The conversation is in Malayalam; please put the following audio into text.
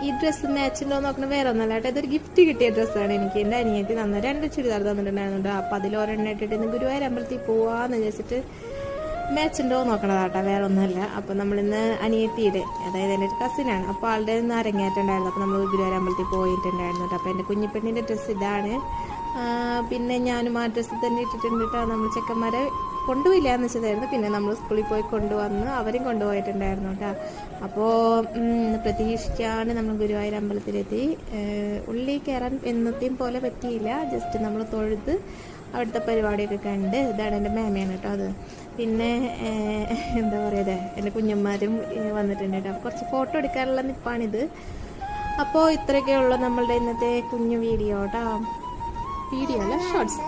ഈ ഡ്രസ്സ് മാച്ചുണ്ടോ നോക്കണ വേറെ ഒന്നല്ല കേട്ടോ, ഇതൊരു ഗിഫ്റ്റ് കിട്ടിയ ഡ്രസ്സാണ് എനിക്ക്. എൻ്റെ അനിയത്തി തന്നു 2 ചുരിദാർ തന്നിട്ടുണ്ടായിരുന്നുണ്ട്. അപ്പം അതിലൊരെണ്ണം ഇട്ടിട്ട് ഇന്ന് ഗുരുവായൂർ അമ്പലത്തിൽ പോവാന്ന് വിചാരിച്ചിട്ട് മാച്ചുണ്ടോ നോക്കണതാട്ടോ, വേറെ ഒന്നുമല്ല. അപ്പം നമ്മളിന്ന് അനിയത്തിയുടെ, അതായത് എൻ്റെ ഒരു കസിനാണ്, അപ്പോൾ ആളുടെ നിന്ന് അരങ്ങേറ്റുണ്ടായിരുന്നു. അപ്പോൾ നമ്മൾ ഗുരുവായൂർ അമ്പലത്തിൽ പോയിട്ടുണ്ടായിരുന്നു കേട്ടോ. അപ്പോൾ എൻ്റെ കുഞ്ഞിപ്പെണ്ണിൻ്റെ ഡ്രസ്സ് ഇതാണ്. പിന്നെ ഞാനും ആ ഡ്രസ്സ് തന്നെ ഇട്ടിട്ടുണ്ട് കേട്ടോ. നമ്മൾ ചെക്കന്മാരെ കൊണ്ടുപോയില്ല എന്ന് വെച്ചതായിരുന്നു. പിന്നെ നമ്മൾ സ്കൂളിൽ പോയി കൊണ്ടുവന്ന് അവരും കൊണ്ടുപോയിട്ടുണ്ടായിരുന്നു കേട്ടോ. അപ്പോൾ പ്രതീക്ഷിക്കാണ്ട് നമ്മൾ ഗുരുവായൂർ അമ്പലത്തിലെത്തി. ഉള്ളിൽ കയറാൻ എന്നത്തെയും പോലെ പറ്റിയില്ല. ജസ്റ്റ് നമ്മൾ തൊഴുത് അവിടുത്തെ പരിപാടിയൊക്കെ കണ്ട്. ഇതാണ് എൻ്റെ മേമയാണ് കേട്ടോ അത്. പിന്നെ എന്താ പറയുക, എൻ്റെ കുഞ്ഞന്മാരും വന്നിട്ടുണ്ട് കേട്ടോ. കുറച്ച് ഫോട്ടോ എടുക്കാനുള്ള നിപ്പാണിത്. അപ്പോൾ ഇത്രയൊക്കെയുള്ള നമ്മളുടെ ഇന്നത്തെ കുഞ്ഞു വീഡിയോ കേട്ടോ. വീഡിയോ അല്ല, ഷോർട്സ്.